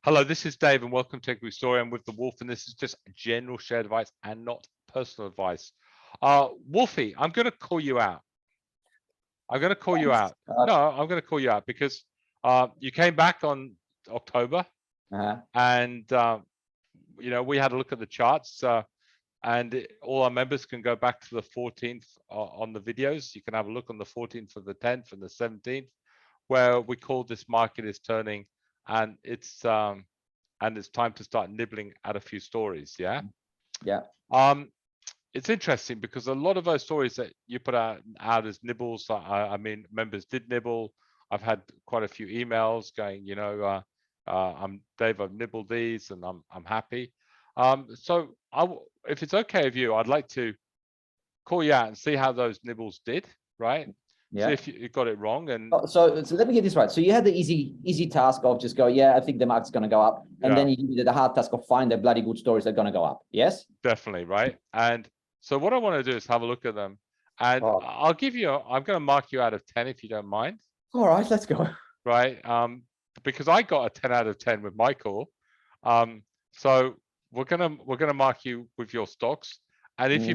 Hello, this is Dave and welcome to Equity Story. I'm with the Wolf and this is just general share advice and not personal advice. Wolfie, I'm going to call you out. I'm going to call you out. No, I'm going to call you out because you came back on October and, we had a look at the charts and all our members can go back to the 14th on the videos. You can have a look on the 14th of the 10th and the 17th where we called this market is turning and it's time to start nibbling at a few stories. Yeah. It's interesting because a lot of those stories that you put out as nibbles, I mean, members did nibble. I've had quite a few emails going, I'm Dave, I've nibbled these and I'm happy. So if it's okay with you, I'd like to call you out and see how those nibbles did, right? See if you got it wrong. And so let me get this right. So you had the easy task of just go, I think the market's going to go up, and then you did the hard task of find the bloody good stories that are going to go up. Yes, definitely, right. And so what I want to do is have a look at them, and I'll give you. I'm going to mark you out of 10 if you don't mind. All right, let's go. Right, because I got a 10 out of 10 with my call. So we're gonna mark you with your stocks, and if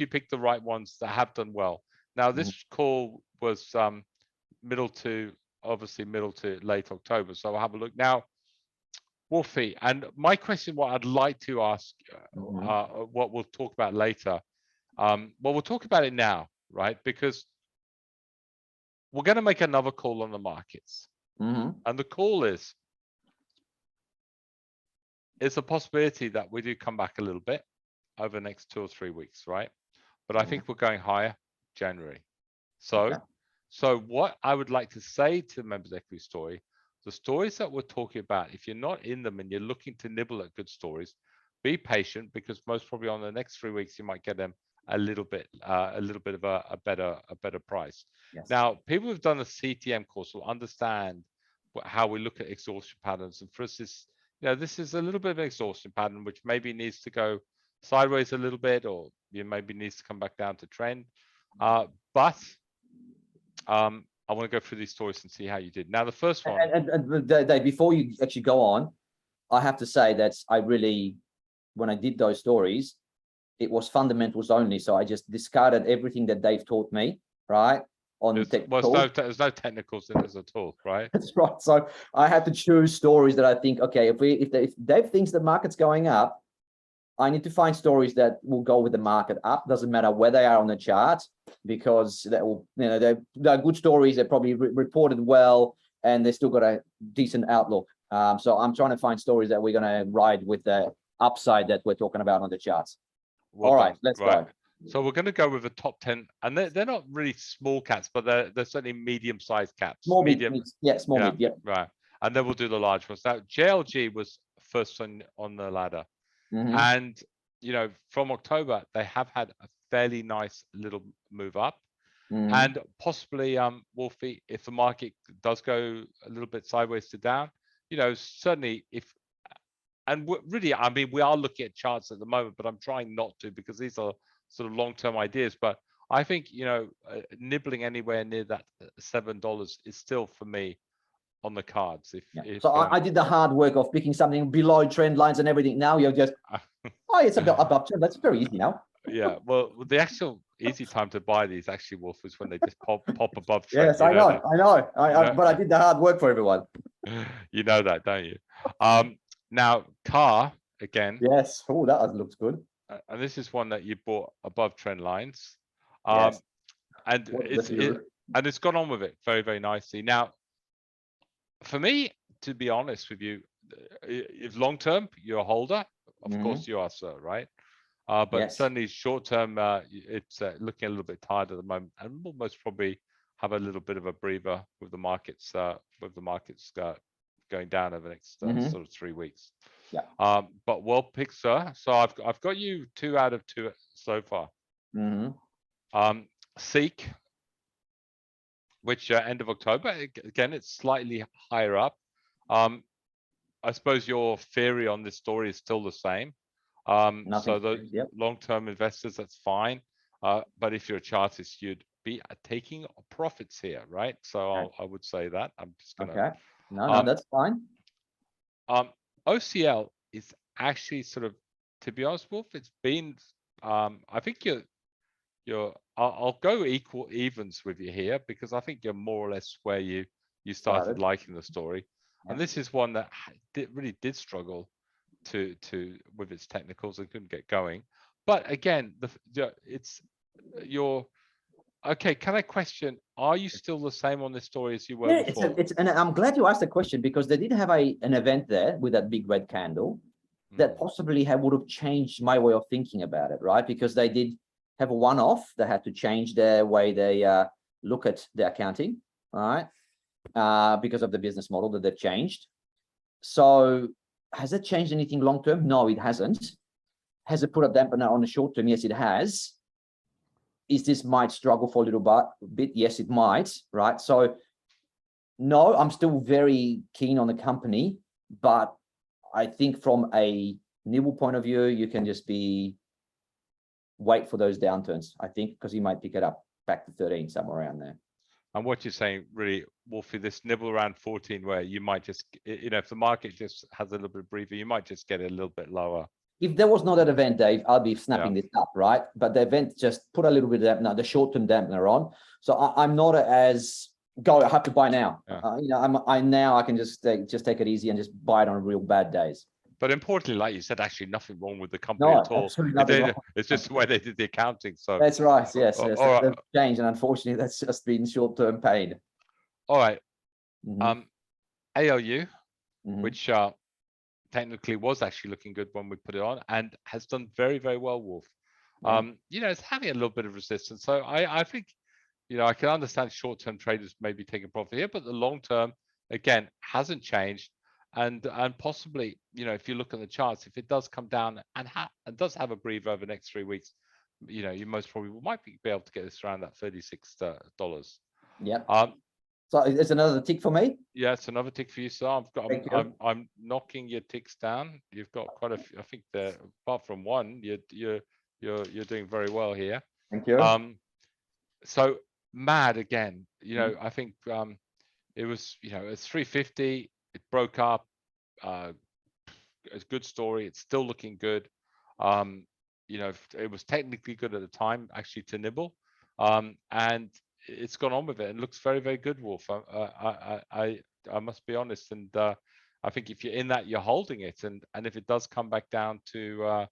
you pick the right ones that have done well. Now this call was middle to late October, so I'll have a look now. Wolfie, and my question, what I'd like to ask, what we'll talk about later, well, we'll talk about it now, right? Because we're going to make another call on the markets, and the call is it's a possibility that we do come back a little bit over the next 2 or 3 weeks, right? But I think we're going higher January. So what I would like to say to members of Equity Story, the stories that we're talking about, if you're not in them and you're looking to nibble at good stories, be patient because most probably on the next 3 weeks you might get them a little bit of a better price. Now, people who've done a CTM course will understand how we look at exhaustion patterns, and for us, this is a little bit of an exhaustion pattern which maybe needs to go sideways a little bit, or maybe needs to come back down to trend. But I want to go through these stories and see how you did. Now, the first one. And Dave, before you actually go on, I have to say that when I did those stories, it was fundamentals only. So I just discarded everything that Dave taught me, right? There's no technicals in this at all, right? That's right. So I had to choose stories that I think, okay, if Dave thinks the market's going up, I need to find stories that will go with the market up. Doesn't matter where they are on the chart, because that will, they're good stories. They're probably reported well, and they still got a decent outlook. So I'm trying to find stories that we're going to ride with the upside that we're talking about on the charts. All right, let's go. So we're going to go with the top 10, and they're not really small caps, but they're certainly medium-sized caps. Small mid, right. And then we'll do the large ones. Now, JLG was first on the ladder. And from October they have had a fairly nice little move up, and possibly Wolfie, if the market does go a little bit sideways to down, certainly really, I mean, we are looking at charts at the moment, but I'm trying not to because these are sort of long-term ideas. But I think nibbling anywhere near that $7 is still for me on the cards. So I did the hard work of picking something below trend lines and everything. Now you're just, it's above trend. That's very easy now. Yeah, well, the actual easy time to buy these actually, Wolf, is when they just pop above trend. Yes, I know. But I did the hard work for everyone. You know that, don't you? Now, car again. Yes. Oh, that looks good. And this is one that you bought above trend lines. Yes. And it's gone on with it very, very nicely. Now, for me, to be honest with you, if long term you're a holder, of course you are, sir, right? But certainly short term, it's looking a little bit tired at the moment, and we'll most probably have a little bit of a breather with the markets going down over the next sort of 3 weeks. But well picked, sir. So I've got you 2 out of 2 so far. Seek, which end of October, again, it's slightly higher up. I suppose your theory on this story is still the same. So the long-term investors, that's fine. But if you're a chartist, you'd be taking profits here, right? So I would say that. I'm just gonna. No, that's fine. OCL is actually sort of, to be honest, Wolf, it's been, I think I'll go equal evens with you here, because I think you're more or less where you started liking the story. And this is one that really did struggle to with its technicals and couldn't get going. But again, it's your okay. Can I question? Are you still the same on this story as you were Yeah, before? and I'm glad you asked the question, because they did have an event there with that big red candle that possibly would have changed my way of thinking about it, right? Because they did have a one-off. They had to change their way they look at the accounting, right? Because of the business model that they've changed. So has it changed anything long-term? No, it hasn't. Has it put a dampener on the short term? Yes, it has. Is this might struggle for a little bit? Yes, it might, right? So no, I'm still very keen on the company, but I think from a nibble point of view, you can just wait for those downturns, I think, because you might pick it up back to 13, somewhere around there. And what you're saying, really, Wolfie, this nibble around 14, where you might just, if the market just has a little bit briefer, you might just get a little bit lower. If there was not that event, Dave, I'll be snapping this up, right? But the event just put a little bit of dampener, the short-term dampener on. So I'm not as I have to buy now. Yeah. I can just take it easy and just buy it on real bad days. But importantly, like you said, actually nothing wrong with the company at all. Absolutely nothing wrong. It's just the way they did the accounting. So that's right. Yes, all yes. right. That's changed, and unfortunately, that's just been short-term pain. All right. ALU, which technically was actually looking good when we put it on, and has done very, very well, Wolf. It's having a little bit of resistance. So I think, I can understand short-term traders maybe taking profit here, but the long-term, again, hasn't changed. And possibly, if you look at the charts, if it does come down and does have a breather over the next 3 weeks, you most probably might be able to get this around that $36. Yeah. So it's another tick for me. Yeah, it's another tick for you. So I'm knocking your ticks down. You've got quite a few. I think that apart from one, you're doing very well here. Thank you. So MAD again. I think it was it's 350. It broke up. It's a good story. It's still looking good. It was technically good at the time, actually, to nibble, and it's gone on with it and looks very, very good, Wolf. I must be honest, and I think if you're in that, you're holding it, and if it does come back down to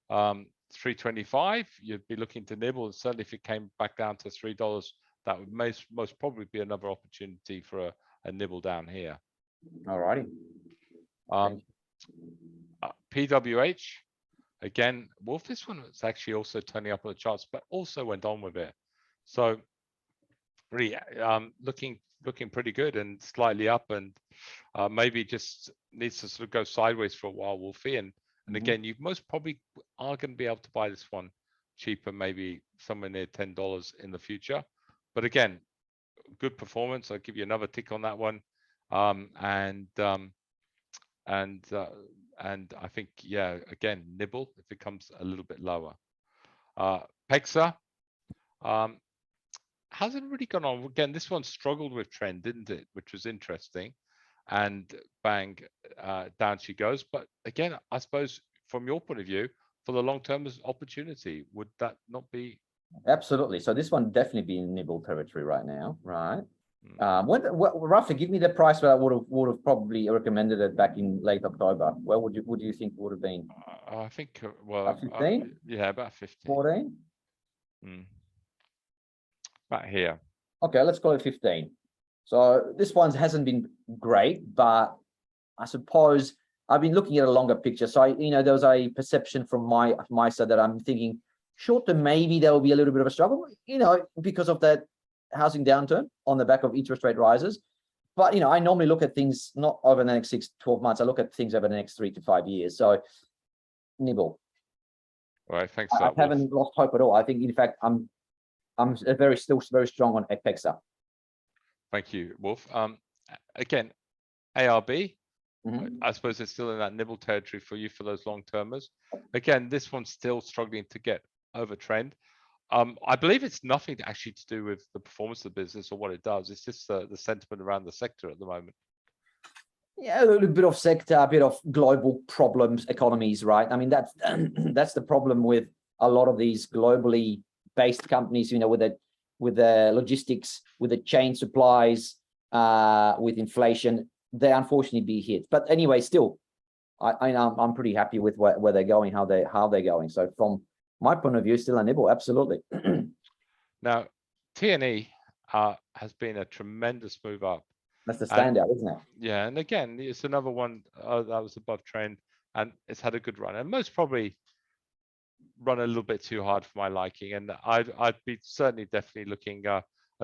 325, you'd be looking to nibble. And certainly, if it came back down to $3, that would most probably be another opportunity for a nibble down here. All righty. PWH. Again, Wolf, this one was actually also turning up on the charts, but also went on with it. So really looking pretty good and slightly up, and maybe just needs to sort of go sideways for a while, Wolfie. And again, you most probably are going to be able to buy this one cheaper, maybe somewhere near $10 in the future. But again, good performance. I'll give you another tick on that one. And I think, yeah, again, nibble if it comes a little bit lower. PEXA hasn't really gone on. Again, this one struggled with trend, didn't it? Which was interesting. And bang, down she goes. But again, I suppose from your point of view, for the long term as opportunity, would that not be? Absolutely. So this one definitely be in nibble territory right now, right? Roughly, give me the price where I would have probably recommended it back in late October. Where would you think it would have been? I think about 15. Yeah, about 15. 14. About here. Okay, let's call it 15. So this one hasn't been great, but I suppose I've been looking at a longer picture. So there was a perception from my side that I'm thinking short term maybe there will be a little bit of a struggle, because of that housing downturn on the back of interest rate rises. But I normally look at things not over the next 6 to 12 months. I look at things over the next 3 to 5 years. So nibble. All right, thanks. I haven't lost hope at all. I think, in fact, I'm still very strong on PEXA. Thank you, Wolf. Again, ARB. I suppose it's still in that nibble territory for you for those long termers. Again, this one's still struggling to get over trend. I believe it's nothing actually to do with the performance of the business or what it does. It's just the sentiment around the sector at the moment. Yeah, a little bit of sector, a bit of global problems, economies, right? I mean, that's that's the problem with a lot of these globally based companies, you know, with the logistics, with the chain supplies, with inflation, they unfortunately be hit. But anyway, still, I'm pretty happy with where they're going, how they're going. So from my point of view, still a nibble, absolutely. Now, TNE has been a tremendous move up. That's the And standout, isn't it? yeah, and again, it's another one that was above trend, and it's had a good run, and most probably run a little bit too hard for my liking. And I'd be certainly definitely looking a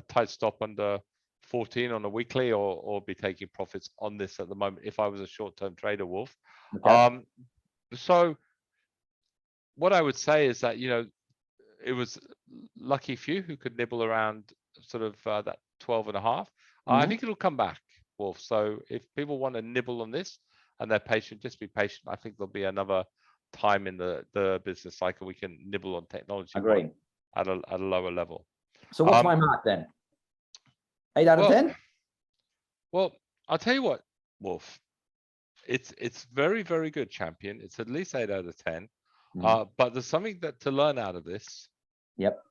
tight stop under 14 on a weekly, or be taking profits on this at the moment if I was a short-term trader, Wolf. Okay. So what I would say is that, you know, it was lucky few who could nibble around sort of that 12.5. I think it'll come back, Wolf. So if people want to nibble on this and they're patient, just be patient. I think there'll be another time in the business cycle we can nibble on technology Agree. at a lower level. So what's my mark then? 8 out of 10? Well, I'll tell you what, Wolf. It's very, very good, champion. It's at least 8 out of 10. But there's something that to learn out of this. Yep.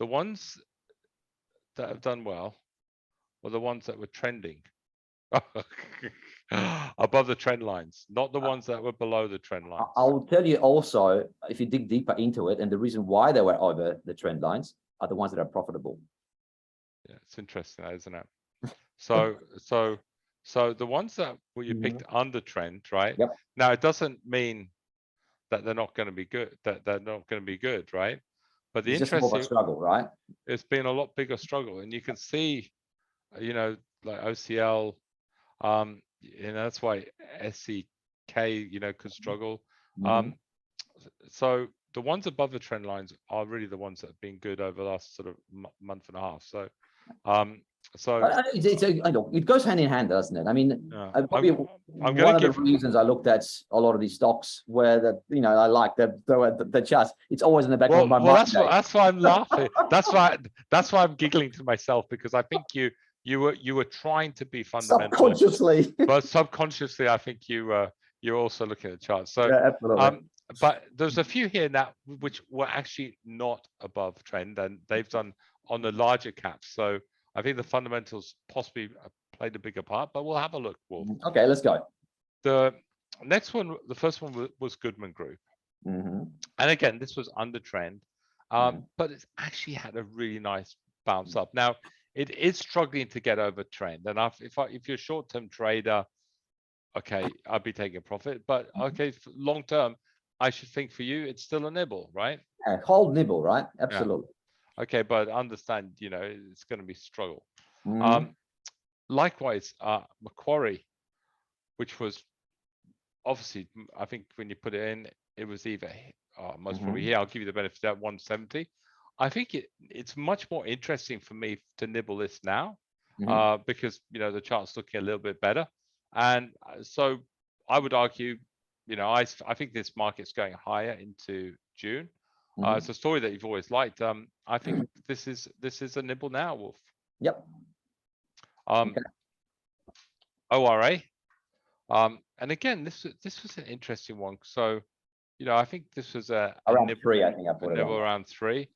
The ones that have done well were the ones that were trending above the trend lines, not the ones that were below the trend lines. I'll tell you also, if you dig deeper into it, and the reason why they were over the trend lines are the ones that are profitable. Yeah, it's interesting, isn't it? So the ones that you picked under trend, right? Yep. Now it doesn't mean that they're not going to be good, right? But the It's just more of a interesting struggle, right? It's been a lot bigger struggle, and you can see, you know, like OCL, you know, that's why SEK, you know, could struggle. So the ones above the trend lines are really the ones that have been good over the last sort of month and a half. So it goes hand in hand, doesn't it? I mean, probably I'm one of the reasons I looked at a lot of these stocks where that, you know, I like the charts. It's always in the back of my mind. That's why I'm laughing. That's why I'm giggling to myself, because I think you were trying to be fundamental subconsciously, but subconsciously I think you're also looking at the charts. So yeah, absolutely. But there's a few here now which were actually not above trend, and they've done on the larger caps. So I think the fundamentals possibly played a bigger part, but we'll have a look, Wolf. Okay, let's go. The next one, the first one was Goodman Group. And again, this was under trend, but it's actually had a really nice bounce up. Now, it is struggling to get over trend. And if you're a short-term trader, okay, I'd be taking a profit. But okay, long term, I should think for you, it's still a nibble, right? Hold nibble, right? Absolutely. Yeah. Okay, but understand, you know, it's going to be struggle. Likewise, Macquarie, which was obviously, I think when you put it in, it was either most probably here. I'll give you the benefit of that 170. I think it's much more interesting for me to nibble this now, because, you know, the chart's looking a little bit better. And so I would argue, you know, I think this market's going higher into June. It's a story that you've always liked. I think this is a nibble now, Wolf. Yep. Okay. ORA. And again, this was an interesting one. So, you know, I think this was around nibble, 3. I think I put it nibble around 3.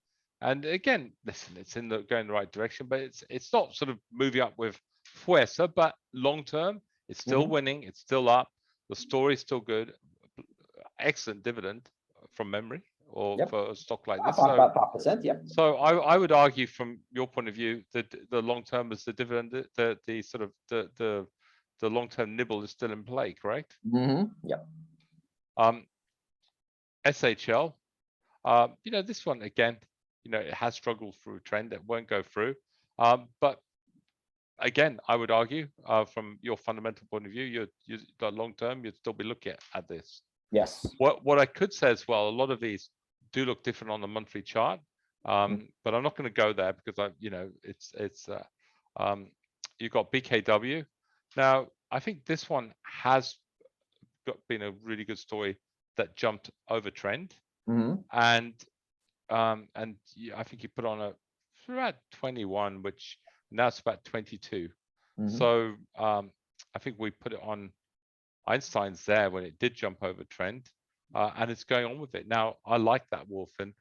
And again, listen, it's going the right direction, but it's not sort of moving up with fuerza, but long term, it's still winning, it's still up, the story's still good, excellent dividend from memory, or for a stock like this. About 5%, yeah. So I would argue from your point of view that the long term is the dividend, the sort of the long term nibble is still in play, correct? Yeah. SHL, you know, this one again, you know, it has struggled through trend. It won't go through. But again, I would argue from your fundamental point of view, you long term, you'd still be looking at this. Yes. What I could say as well, a lot of these do look different on the monthly chart, but I'm not going to go there because you know, you've got BKW. Now, I think this one has been a really good story that jumped over trend, and I think you put on about 21, which now it's about 22. So I think we put it on Einstein's there when it did jump over trend, and it's going on with it. Now, I like that, Wolf. And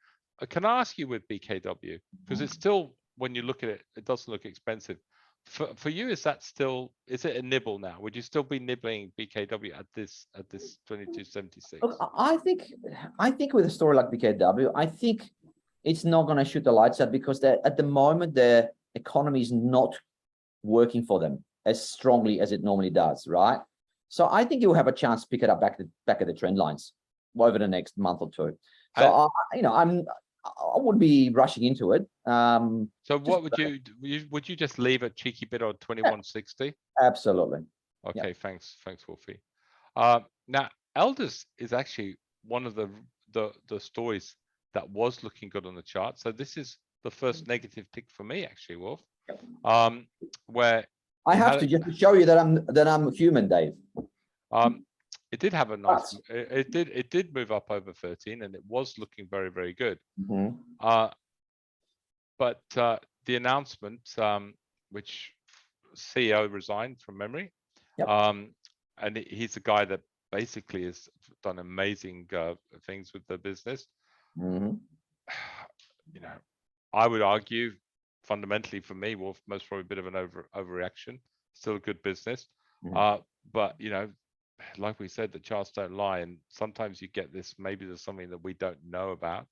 can I ask you with BKW, because it's still, when you look at it, it doesn't look expensive. For you, is it a nibble now? Would you still be nibbling BKW at this 22.76? Look, I think with a story like BKW, I think it's not going to shoot the lights out because at the moment the economy is not working for them as strongly as it normally does, right? So I think you'll have a chance to pick it up back at the trend lines over the next month or two. So I wouldn't be rushing into it. So what would you just leave a cheeky bit on 21.60? Absolutely. Okay, yeah. thanks, Wolfie. Now, Elders is actually one of the stories that was looking good on the chart. So this is the first negative tick for me, actually, Wolf. Where I have to just show you that I'm human, Dave. It did have a nice. It did move up over 13, and it was looking very, very good. But the announcement, which CEO resigned from memory, and he's a guy that basically has done amazing things with the business. You know, I would argue fundamentally for me, Wolf, most probably a bit of an overreaction. Still a good business, but you know, like we said, the charts don't lie, and sometimes you get this. Maybe there's something that we don't know about,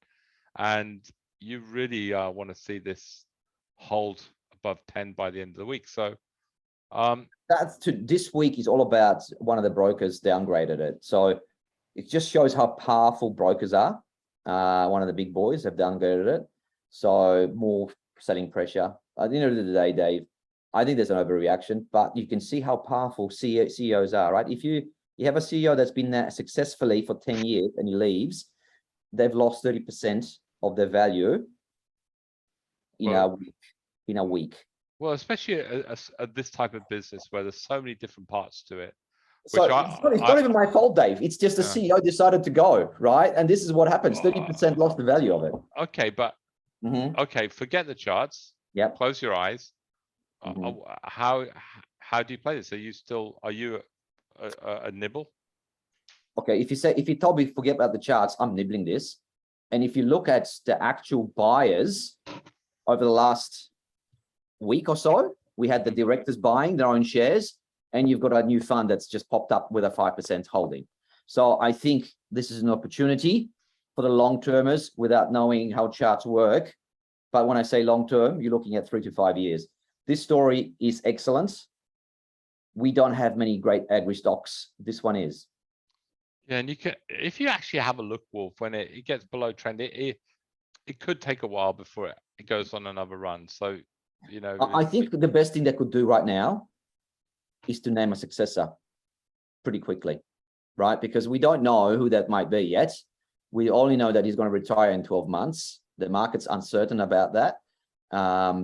and you really want to see this hold above 10 by the end of the week. So this week is all about one of the brokers downgraded it. So it just shows how powerful brokers are. One of the big boys have downgraded it. So more selling pressure. At the end of the day, Dave, I think there's an overreaction, but you can see how powerful CEOs are, right? If you have a CEO that's been there successfully for 10 years and he leaves, they've lost 30% of their value in a week. Well, especially at this type of business where there's so many different parts to it. So it's not even my fault, Dave. It's just the CEO decided to go, right? And this is what happens. 30% lost the value of it. Okay, but okay, forget the charts. Yeah. Close your eyes. How do you play this? Are you a nibble? Okay, if you told me forget about the charts, I'm nibbling this. And if you look at the actual buyers over the last week or so, we had the directors buying their own shares, and you've got a new fund that's just popped up with a 5% holding. So I think this is an opportunity for the long termers without knowing how charts work. But when I say long term, you're looking at 3 to 5 years. This story is excellent. We don't have many great agri stocks. This one is. Yeah, and you can, if you actually have a look, Wolf, when it gets below trend, it could take a while before it goes on another run. So, you know, I think the best thing they could do right now is to name a successor pretty quickly, right? Because we don't know who that might be yet. We only know that he's going to retire in 12 months. The market's uncertain about that.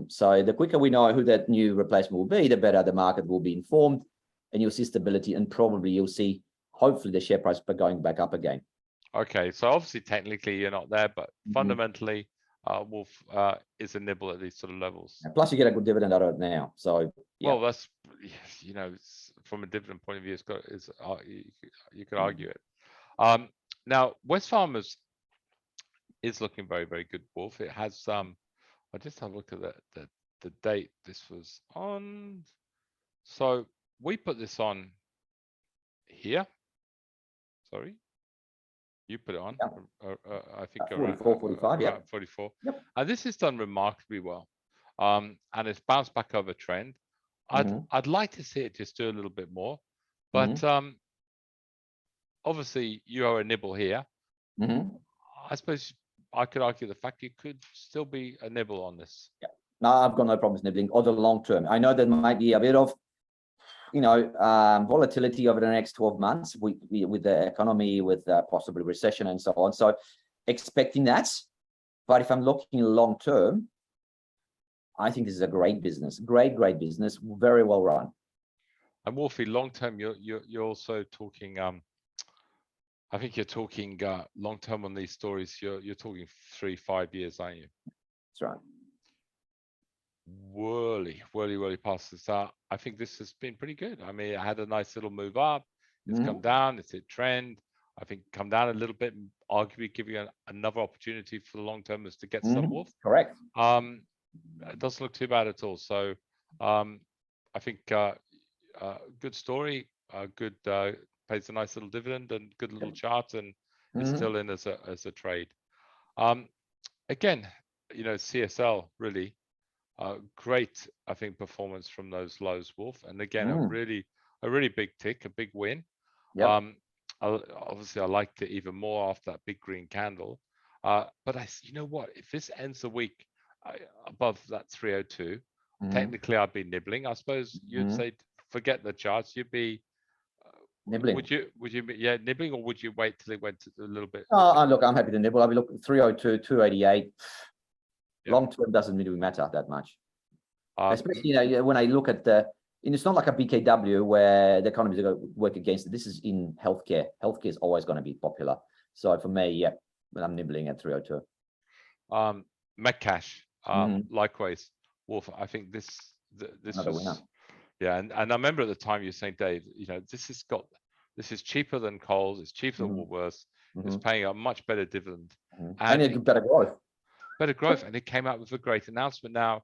So the quicker we know who that new replacement will be, the better the market will be informed, and you'll see stability, and probably you'll see, hopefully, the share price going back up again. Okay, so obviously technically you're not there, but fundamentally Wolf is a nibble at these sort of levels. And plus you get a good dividend out of it now. So yeah. Well, that's, you know, from a dividend point of view, you could argue it. Now Wesfarmers is looking very, very good, Wolf. It has I just have a look at the date this was on. So we put this on here. Sorry, you put it on. I think 44, 45, yeah. 44. Yep. And this is done remarkably well. And it's bounced back over trend. I'd like to see it just do a little bit more, but obviously you are a nibble here. I suppose I could argue the fact you could still be a nibble on this. Yeah. No, I've got no problems nibbling or the long term. I know there might be a bit of, you know, volatility over the next 12 months with the economy, with possibly recession and so on. So expecting that. But if I'm looking long term, I think this is a great business, great business, very well run. And Wolfie, long term, you're also talking. I think you're talking long term on these stories. You're talking 3-5 years, aren't you? That's right. Whirly past this out. I think this has been pretty good. I mean, it had a nice little move up. It's come down, it's hit trend. I think come down a little bit, and arguably give you another opportunity for the long termers to get some Wolf. Correct. It doesn't look too bad at all. So I think good story, good pays a nice little dividend and good little chart, and it's still in as a trade. Again, you know, CSL really great, I think, performance from those lows, Wolf, and again a really big tick, a big win. Obviously I liked it even more after that big green candle, but you know what, if this ends the week above that 302, technically I'd be nibbling. I suppose you'd say forget the charts, you'd be nibbling. Would you be, yeah, nibbling, or would you wait till it went a little bit? Look, I'm happy to nibble. I'll be looking 302, 288. Long term doesn't really matter that much. Especially, you know, when I look at and it's not like a BKW where the economies are going to work against it. This is in healthcare. Healthcare is always going to be popular. So for me, yeah, I'm nibbling at 302. Metcash, likewise, Wolf. I think this Another was winner. Yeah, and I remember at the time you were saying, Dave, you know, this is cheaper than Coles, it's cheaper than Woolworths, it's paying a much better dividend, and it's better growth. Better growth, and it came out with a great announcement. Now,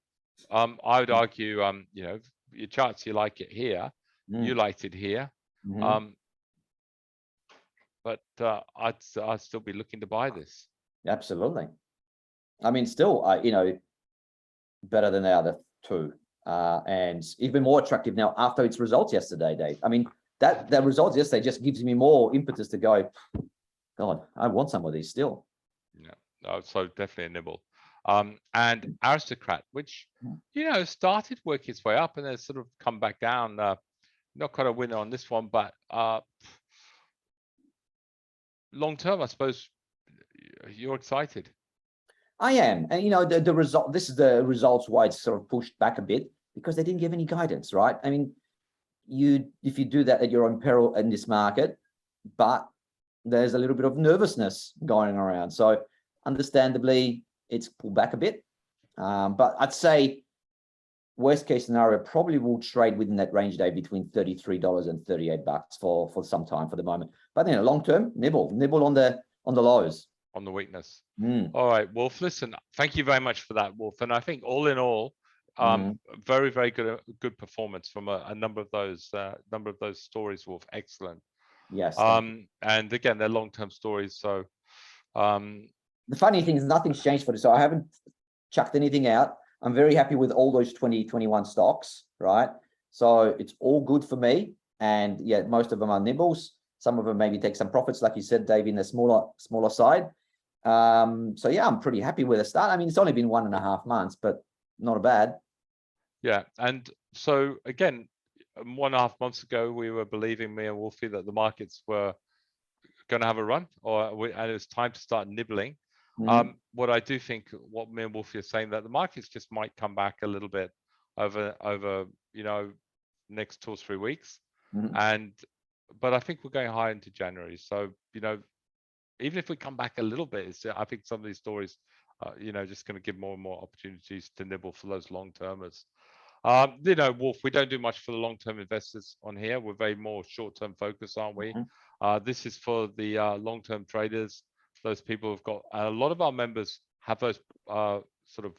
I would argue, you know, your charts, you like it here, you liked it here, but I'd still be looking to buy this. Absolutely. I mean, still, you know, better than the other two. And even more attractive now after its results yesterday, Dave. I mean, that results yesterday just gives me more impetus to go, God, I want some of these still. Yeah, so definitely a nibble. And Aristocrat, which, you know, started working its way up and then sort of come back down. Not quite a winner on this one, but long term, I suppose you're excited. I am. And, you know, the result, this is the results why it's sort of pushed back a bit, because they didn't give any guidance, right? I mean, if you do that at your own peril in this market, but there's a little bit of nervousness going around. So understandably, it's pulled back a bit. But I'd say worst case scenario, probably will trade within that range day between $33 and $38 for some time for the moment. But then long term, nibble on the lows. On the weakness. All right, Wolf, listen, thank you very much for that, Wolf. And I think all in all, very, very good performance from a number of those stories, Wolf. Excellent. Yes. And again, they're long-term stories. So the funny thing is nothing's changed for this. So I haven't chucked anything out. I'm very happy with all those 2021 stocks, right? So it's all good for me. And yeah, most of them are nibbles. Some of them maybe take some profits, like you said, Dave, in the smaller side. So yeah, I'm pretty happy with the start. I mean, it's only been 1.5 months, but not bad. Yeah, and so again, 1.5 months ago, we were believing, me and Wolfie, that the markets were going to have a run, and it was time to start nibbling. What I do think, what me and Wolfie are saying, that the markets just might come back a little bit over you know, next 2 or 3 weeks, but I think we're going high into January. So, you know, even if we come back a little bit, I think some of these stories, you know, just going to give more and more opportunities to nibble for those long-termers. You know, Wolf, we don't do much for the long-term investors on here. We're very more short-term focused, aren't we? This is for the long-term traders, those people who've got, a lot of our members have those sort of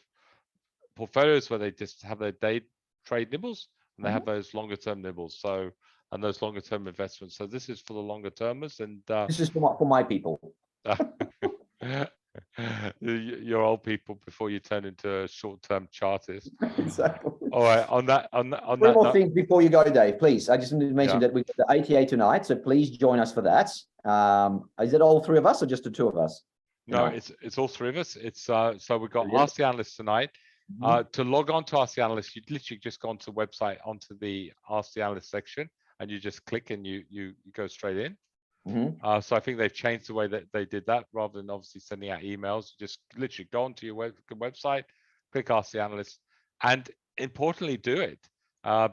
portfolios where they just have their day trade nibbles, and they have those longer-term nibbles. So, and those longer-term investments. So this is for the longer-termers, and this is for my people. Your old people before you turn into short-term chartists. Exactly. All right. On that Three more things before you go, Dave. Please, I just need to mention that we got the ATA tonight, so please join us for that. Is it all three of us or just the two of us? No, it's all three of us. It's so we've got Ask the Analyst tonight. To log on to Ask the Analyst, you'd literally just go onto the website, onto the Ask the Analyst section, and you just click and you go straight in. So I think they've changed the way that they did that. Rather than obviously sending out emails, you just literally go onto your website, click Ask the Analyst, and importantly, do it.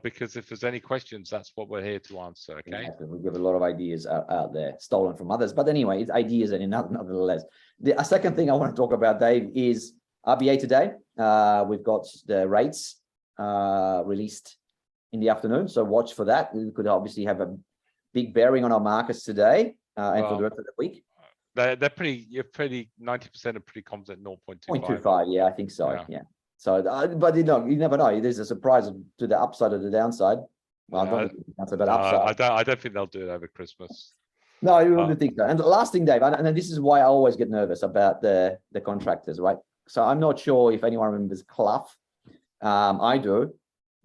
Because if there's any questions, that's what we're here to answer. Okay. Exactly. We give a lot of ideas out there, stolen from others. But anyway, it's ideas, and nonetheless. The second thing I want to talk about, Dave, is RBA today. We've got the rates released in the afternoon, so watch for that. We could obviously have a big bearing on our markets today and for Well, the rest of the week. They're pretty. You're pretty. 90% are pretty confident. 0.25. 0.25, yeah, I think so. Yeah. So, but you never know. There's a surprise to the upside or the downside. Well, I don't think it's downside, but upside. I don't think they'll do it over Christmas. No, you wouldn't think so. And the last thing, Dave, and this is why I always get nervous about the contractors, right? So I'm not sure if anyone remembers Clough. I do,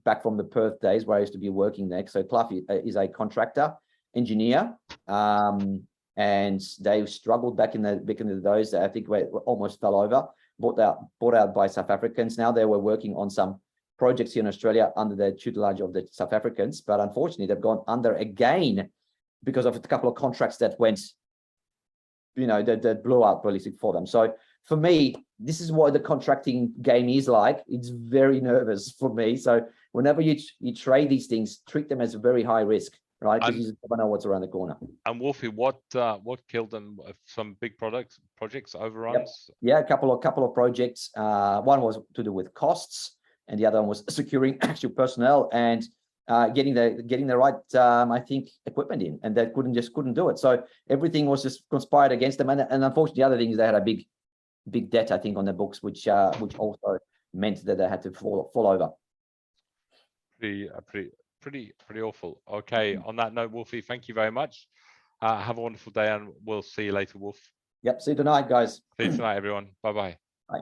back from the Perth days where I used to be working there. So Clough is a contractor engineer, and they struggled back in the days. I think we almost fell over. Bought out by South Africans. Now they were working on some projects here in Australia under the tutelage of the South Africans, but unfortunately they've gone under again because of a couple of contracts that went, that blew up really for them. So for me, this is what the contracting game is like. It's very nervous for me. So whenever you trade these things, treat them as very high risk, right? Because you never know what's around the corner. And Wolfie, what killed them? Some big projects overruns? Yep. Yeah, a couple of projects. One was to do with costs, and the other one was securing actual personnel and getting the right I think equipment in, and they couldn't do it. So everything was just conspired against them. And unfortunately, the other thing is they had a big debt, I think, on the books, which also meant that they had to fall over. Pretty awful. Okay. On that note, Wolfie, thank you very much. Have a wonderful day, and we'll see you later, Wolf. Yep. See you tonight, guys. See you tonight, everyone. Bye-bye. Bye.